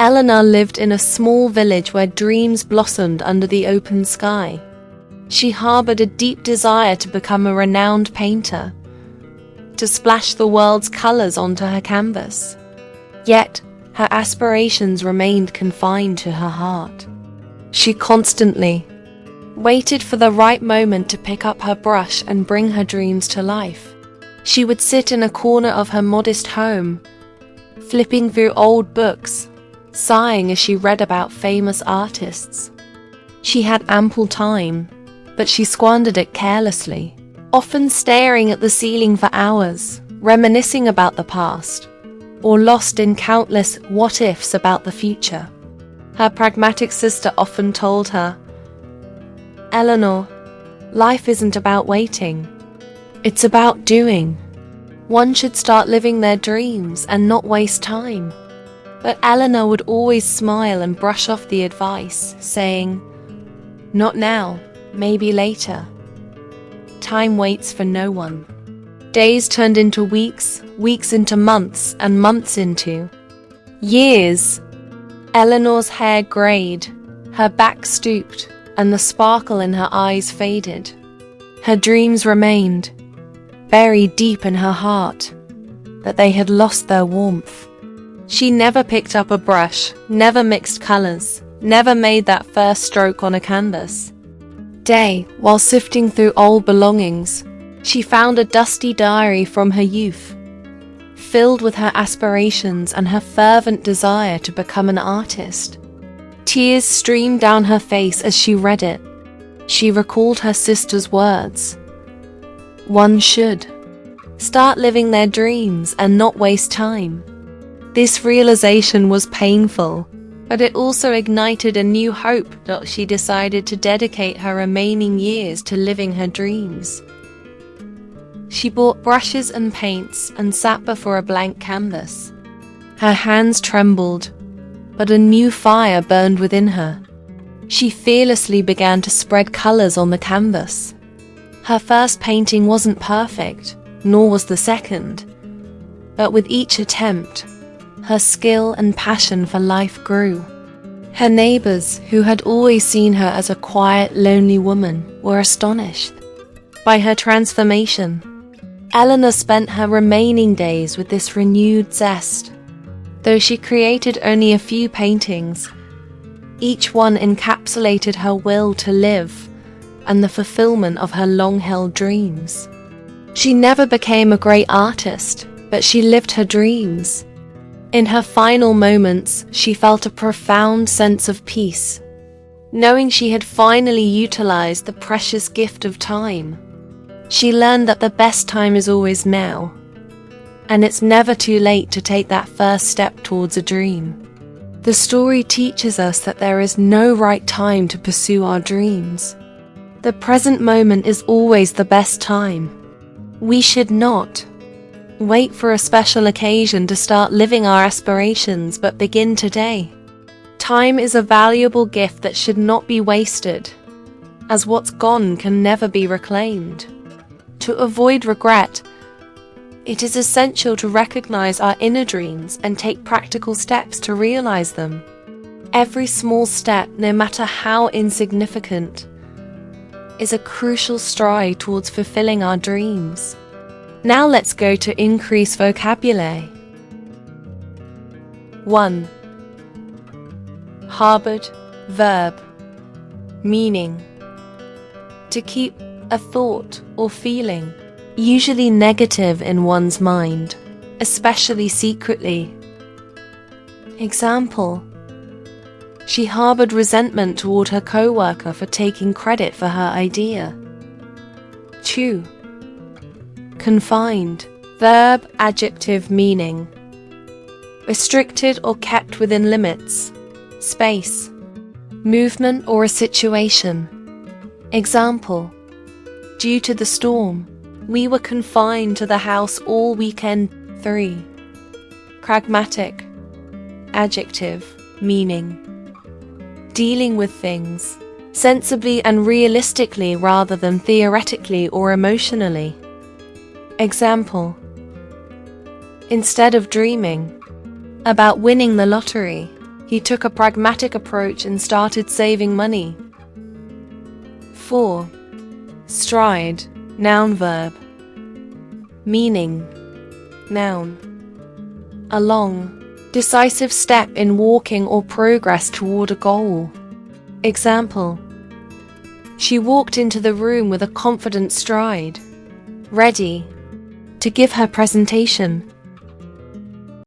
Eleanor lived in a small village where dreams blossomed under the open sky. She harbored a deep desire to become a renowned painter, to splash the world's colors onto her canvas. Yet, her aspirations remained confined to her heart. She constantly waited for the right moment to pick up her brush and bring her dreams to life. She would sit in a corner of her modest home, flipping through old books, sighing as she read about famous artists. She had ample time, but she squandered it carelessly, often staring at the ceiling for hours, reminiscing about the past, or lost in countless what-ifs about the future. Her pragmatic sister often told her, "Eleanor, life isn't about waiting. It's about doing. One should start living their dreams and not waste time." But Eleanor would always smile and brush off the advice, saying, "Not now, maybe later." Time waits for no one. Days turned into weeks, weeks into months, and months into years. Eleanor's hair grayed, her back stooped, and the sparkle in her eyes faded. Her dreams remained, buried deep in her heart, but they had lost their warmth. She never picked up a brush, never mixed colors, never made that first stroke on a canvas. While sifting through old belongings, she found a dusty diary from her youth, filled with her aspirations and her fervent desire to become an artist. Tears streamed down her face as she read it. She recalled her sister's words. One should start living their dreams and not waste time. This realization was painful, but it also ignited a new hope that she decided to dedicate her remaining years to living her dreams. She bought brushes and paints and sat before a blank canvas. Her hands trembled, but a new fire burned within her. She fearlessly began to spread colors on the canvas. Her first painting wasn't perfect, nor was the second, but with each attempt, her skill and passion for life grew. Her neighbors, who had always seen her as a quiet, lonely woman, were astonished by her transformation. Eleanor spent her remaining days with this renewed zest. Though she created only a few paintings, each one encapsulated her will to live and the fulfillment of her long-held dreams. She never became a great artist, but she lived her dreams. In her final moments, she felt a profound sense of peace, knowing she had finally utilized the precious gift of time. She learned that the best time is always now, and it's never too late to take that first step towards a dream. The story teaches us that there is no right time to pursue our dreams. The present moment is always the best time. We should not wait for a special occasion to start living our aspirations, but begin today. Time is a valuable gift that should not be wasted, as what's gone can never be reclaimed. To avoid regret, it is essential to recognize our inner dreams and take practical steps to realize them. Every small step, no matter how insignificant, is a crucial stride towards fulfilling our dreams. Now let's go to increase vocabulary. 1. Harbored, verb. Meaning: to keep a thought or feeling, usually negative, in one's mind, especially secretly. Example: she harbored resentment toward her co-worker for taking credit for her idea. 2. Confined, verb, adjective, meaning: restricted or kept within limits, space, movement or a situation. Example: due to the storm, we were confined to the house all weekend. 3. Pragmatic, adjective, meaning: dealing with things sensibly and realistically rather than theoretically or emotionally. Example: instead of dreaming about winning the lottery, He took a pragmatic approach and started saving money. 4. Stride, noun verb. Meaning. Noun. A long, decisive step in walking or progress toward a goal. Example: she walked into the room with a confident stride, ready to give her presentation.